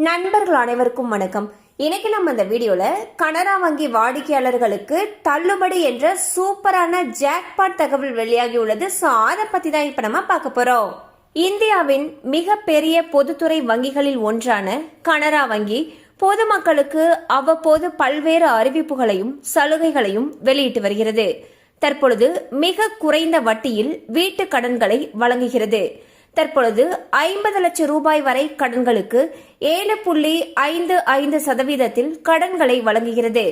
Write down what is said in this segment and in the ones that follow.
நண்பர்கள் அனைவருக்கும் வணக்கம். இன்னைக்கு நம்ம இந்த வீடியோல கனரா வங்கி வாடிக்கையாளர்களுக்கு தள்ளுபடி என்ற சூப்பரான ஜாக்பாட் தகவல் வெளியாகி உள்ளது. அதை பத்தி தான் இப்ப நம்ம பார்க்க போறோம். இந்தியாவின் மிகப்பெரிய பொதுத்துறை வங்கிகளில் ஒன்றான கனரா வங்கி பொதுமக்களுக்கு அவ்வப்போது பல்வேறு அறிவிப்புகளையும் சலுகைகளையும் வெளியிட்டு வருகிறது. தற்பொழுது மிக குறைந்த வட்டியில் வீட்டு கடன்களை வழங்குகிறது. தற்பொழுது 50 லட்சம் ரூபாய் வரை கடன்களுக்கு 7.55% கடன்களை வழங்குகிறது.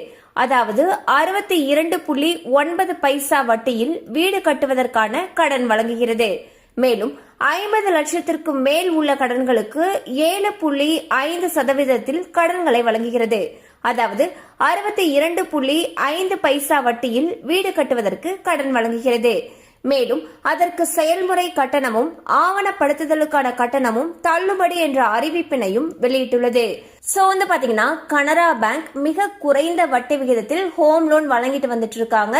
அதாவது 62.9 பைசா வட்டியில் வீடு கட்டுவதற்கான கடன் வழங்குகிறது. மேலும் 50 லட்சத்திற்கு மேல் உள்ள கடன்களுக்கு 7.5% கடன்களை வழங்குகிறது. அதாவது 62.5 பைசா வட்டியில் வீடு கட்டுவதற்கு கடன் வழங்குகிறது. மேலும் அதற்கு செயல்முறை கட்டணமும் ஆவணப்படுத்துதலுக்கான கட்டணமும் தள்ளுபடி என்ற அறிவிப்பினையும் வெளியிட்டுள்ளது. சோ பாத்தீங்கன்னா கனரா பேங்க் மிக குறைந்த வட்டி விகிதத்தில் ஹோம் லோன் வழங்கிட்டு வந்துட்டு இருக்காங்க.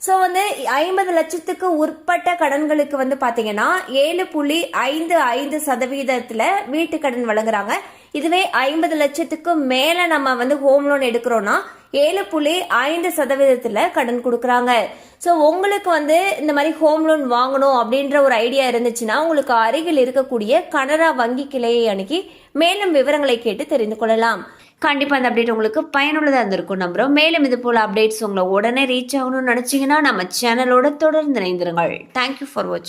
சோ 50 லட்சத்துக்கு உட்பட்ட கடன்களுக்கு பாத்தீங்கன்னா 7.55% வீட்டு கடன் வழங்குறாங்க. இதுவே 50 லட்சத்துக்கு மேல நம்ம ஹோம் லோன் எடுக்கிறோம்னா 7.5% கடன் கொடுக்கறாங்க. சோ உங்களுக்கு இந்த மாதிரி ஹோம் லோன் வாங்கணும் அப்படின்ற ஒரு ஐடியா இருந்துச்சுன்னா உங்களுக்கு அருகில் இருக்கக்கூடிய கனரா வங்கி கிளையை அணுகி மேலும் விவரங்களை கேட்டு தெரிந்து கொள்ளலாம். கண்டிப்பா அந்த அப்டேட் உங்களுக்கு பயனுள்ளதா இருந்திருக்கும் நம்புறோம். மேலும் இது போல அப்டேட்ஸ் உங்களை உடனே ரீச் ஆகணும்னு நினைச்சீங்கன்னா நம்ம சேனலோட தொடர்ந்து இணைந்திருங்கள். தேங்க்யூ ஃபார் வாட்சிங்.